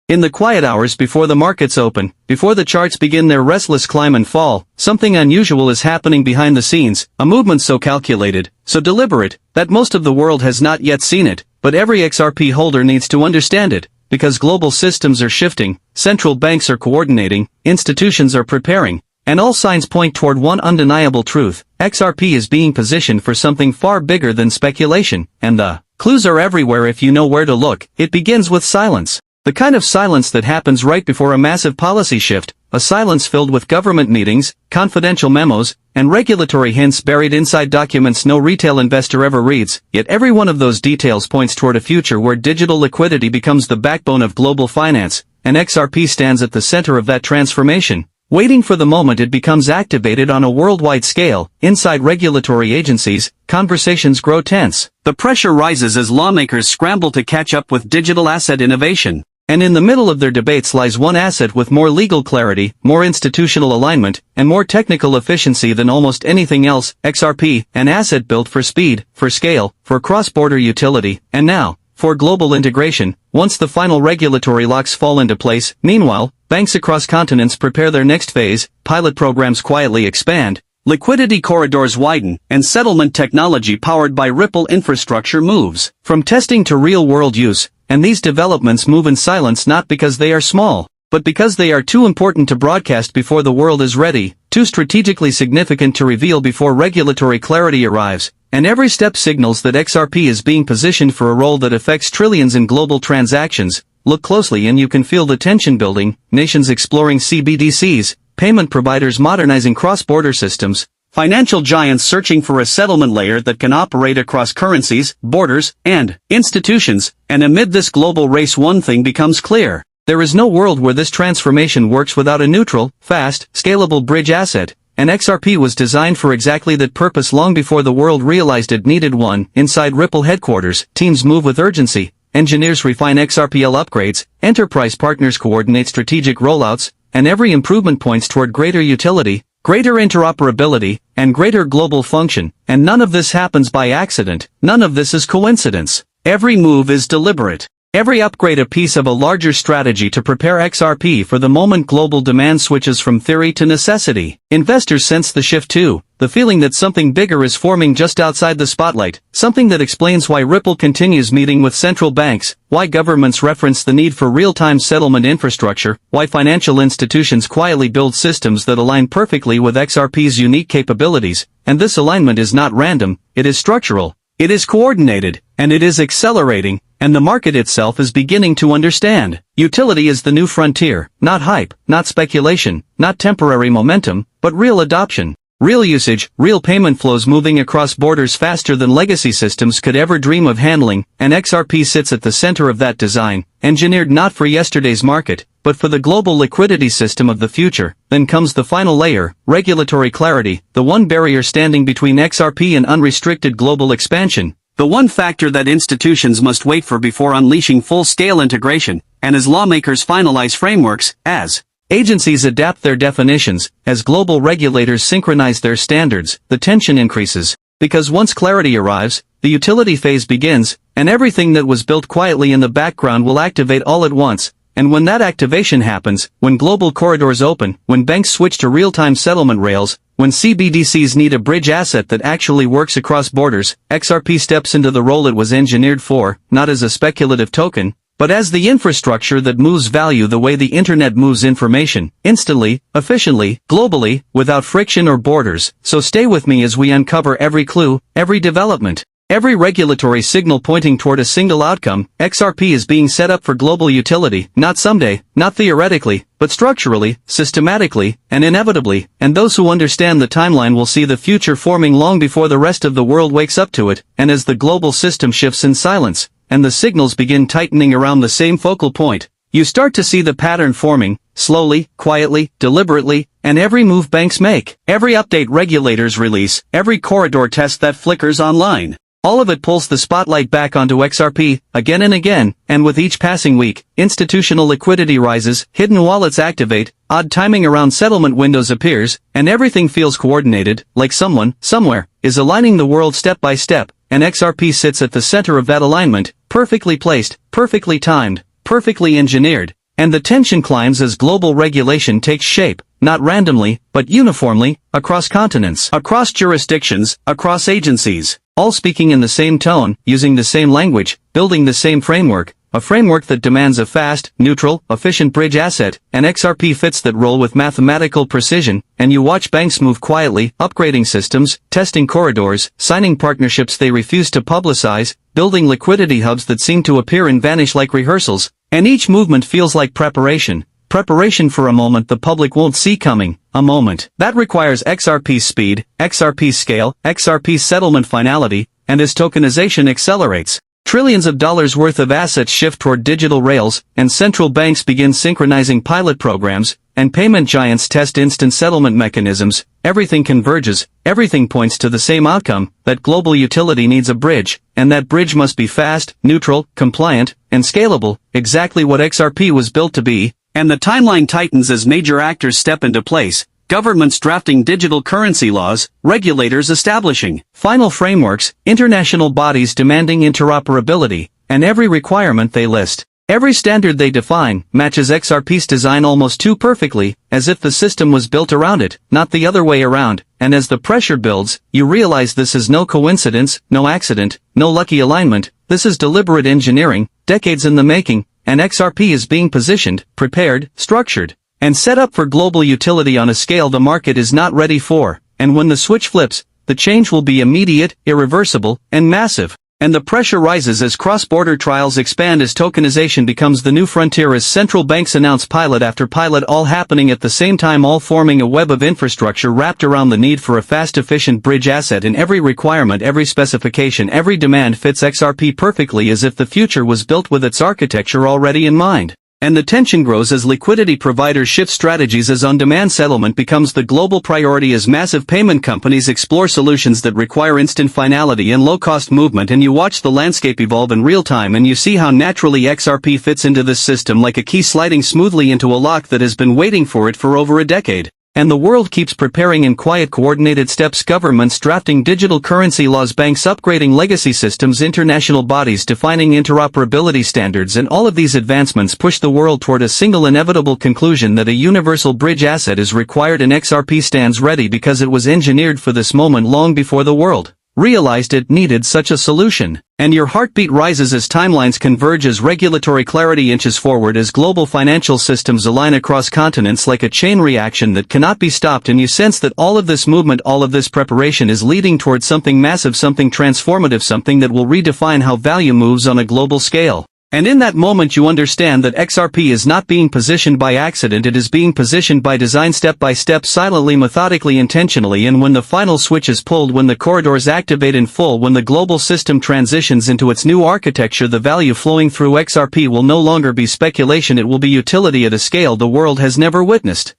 In the quiet hours before the markets open, before the charts begin their restless climb and fall, something unusual is happening behind the scenes, a movement so calculated, so deliberate, that most of the world has not yet seen it, but every XRP holder needs to understand it, because global systems are shifting, central banks are coordinating, institutions are preparing, and all signs point toward one undeniable truth: XRP is being positioned for something far bigger than speculation, and the clues are everywhere if you know where to look. It begins with silence. The kind of silence that happens right before a massive policy shift, a silence filled with government meetings, confidential memos, and regulatory hints buried inside documents no retail investor ever reads, yet every one of those details points toward a future where digital liquidity becomes the backbone of global finance, and XRP stands at the center of that transformation, waiting for the moment it becomes activated on a worldwide scale. Inside regulatory agencies, conversations grow tense. The pressure rises as lawmakers scramble to catch up with digital asset innovation. And in the middle of their debates lies one asset with more legal clarity, more institutional alignment, and more technical efficiency than almost anything else: XRP, an asset built for speed, for scale, for cross-border utility, and now, for global integration, once the final regulatory locks fall into place. Meanwhile, banks across continents prepare their next phase, pilot programs quietly expand, liquidity corridors widen, and settlement technology powered by Ripple infrastructure moves from testing to real-world use. And these developments move in silence not because they are small, but because they are too important to broadcast before the world is ready, too strategically significant to reveal before regulatory clarity arrives, and every step signals that XRP is being positioned for a role that affects trillions in global transactions. Look closely and you can feel the tension building: nations exploring CBDCs, payment providers modernizing cross-border systems, financial giants searching for a settlement layer that can operate across currencies, borders, and institutions. And amid this global race, one thing becomes clear: there is no world where this transformation works without a neutral, fast, scalable bridge asset, and XRP was designed for exactly that purpose long before the world realized it needed one. Inside Ripple headquarters, teams move with urgency, engineers refine XRPL upgrades, enterprise partners coordinate strategic rollouts, and every improvement points toward greater utility, greater interoperability, and greater global function. And none of this happens by accident, none of this is coincidence. Every move is deliberate. Every upgrade a piece of a larger strategy to prepare XRP for the moment global demand switches from theory to necessity. Investors sense the shift too, the feeling that something bigger is forming just outside the spotlight, something that explains why Ripple continues meeting with central banks, why governments reference the need for real-time settlement infrastructure, why financial institutions quietly build systems that align perfectly with XRP's unique capabilities. And this alignment is not random, it is structural, it is coordinated, and it is accelerating. And the market itself is beginning to understand. Utility is the new frontier, not hype, not speculation, not temporary momentum, but real adoption. Real usage, real payment flows moving across borders faster than legacy systems could ever dream of handling, and XRP sits at the center of that design, engineered not for yesterday's market, but for the global liquidity system of the future. Then comes the final layer: regulatory clarity, the one barrier standing between XRP and unrestricted global expansion. The one factor that institutions must wait for before unleashing full-scale integration. And as lawmakers finalize frameworks, as agencies adapt their definitions, as global regulators synchronize their standards, the tension increases. Because once clarity arrives, the utility phase begins, and everything that was built quietly in the background will activate all at once. And when that activation happens, when global corridors open, when banks switch to real-time settlement rails, when CBDCs need a bridge asset that actually works across borders, XRP steps into the role it was engineered for, not as a speculative token, but as the infrastructure that moves value the way the internet moves information, instantly, efficiently, globally, without friction or borders. So stay with me as we uncover every clue, every development, every regulatory signal pointing toward a single outcome. XRP is being set up for global utility, not someday, not theoretically, but structurally, systematically, and inevitably. And those who understand the timeline will see the future forming long before the rest of the world wakes up to it. And as the global system shifts in silence, and the signals begin tightening around the same focal point, you start to see the pattern forming, slowly, quietly, deliberately, and every move banks make, every update regulators release, every corridor test that flickers online. All of it pulls the spotlight back onto XRP, again and again, and with each passing week, institutional liquidity rises, hidden wallets activate, odd timing around settlement windows appears, and everything feels coordinated, like someone, somewhere, is aligning the world step by step, and XRP sits at the center of that alignment, perfectly placed, perfectly timed, perfectly engineered, And the tension climbs as global regulation takes shape, not randomly, but uniformly, across continents, across jurisdictions, across agencies, all speaking in the same tone, using the same language, building the same framework, a framework that demands a fast, neutral, efficient bridge asset, and XRP fits that role with mathematical precision, and you watch banks move quietly, upgrading systems, testing corridors, signing partnerships they refuse to publicize, building liquidity hubs that seem to appear and vanish like rehearsals, and each movement feels like preparation for a moment the public won't see coming, a moment that requires XRP speed, XRP scale, XRP settlement finality, and as tokenization accelerates, trillions of dollars worth of assets shift toward digital rails, and central banks begin synchronizing pilot programs, and payment giants test instant settlement mechanisms, everything converges, everything points to the same outcome, that global utility needs a bridge, and that bridge must be fast, neutral, compliant, and scalable, exactly what XRP was built to be, and the timeline tightens as major actors step into place. Governments drafting digital currency laws, regulators establishing final frameworks, international bodies demanding interoperability, and every requirement they list, every standard they define, matches XRP's design almost too perfectly, as if the system was built around it, not the other way around, and as the pressure builds, you realize this is no coincidence, no accident, no lucky alignment, this is deliberate engineering, decades in the making, and XRP is being positioned, prepared, structured, and set up for global utility on a scale the market is not ready for, and when the switch flips, the change will be immediate, irreversible, and massive. And the pressure rises as cross-border trials expand as tokenization becomes the new frontier as central banks announce pilot after pilot all happening at the same time all forming a web of infrastructure wrapped around the need for a fast efficient bridge asset in every requirement every specification every demand fits XRP perfectly as if the future was built with its architecture already in mind. And the tension grows as liquidity providers shift strategies as on-demand settlement becomes the global priority as massive payment companies explore solutions that require instant finality and low-cost movement and you watch the landscape evolve in real time and you see how naturally XRP fits into this system like a key sliding smoothly into a lock that has been waiting for it for over a decade. And the world keeps preparing in quiet coordinated steps governments drafting digital currency laws banks upgrading legacy systems international bodies defining interoperability standards and all of these advancements push the world toward a single inevitable conclusion that a universal bridge asset is required and XRP stands ready because it was engineered for this moment long before the world realized it needed such a solution. And your heartbeat rises as timelines converge as regulatory clarity inches forward as global financial systems align across continents like a chain reaction that cannot be stopped and you sense that all of this movement all of this preparation is leading towards something massive something transformative something that will redefine how value moves on a global scale. And in that moment you understand that XRP is not being positioned by accident it is being positioned by design step by step silently methodically intentionally and when the final switch is pulled when the corridors activate in full when the global system transitions into its new architecture the value flowing through XRP will no longer be speculation it will be utility at a scale the world has never witnessed.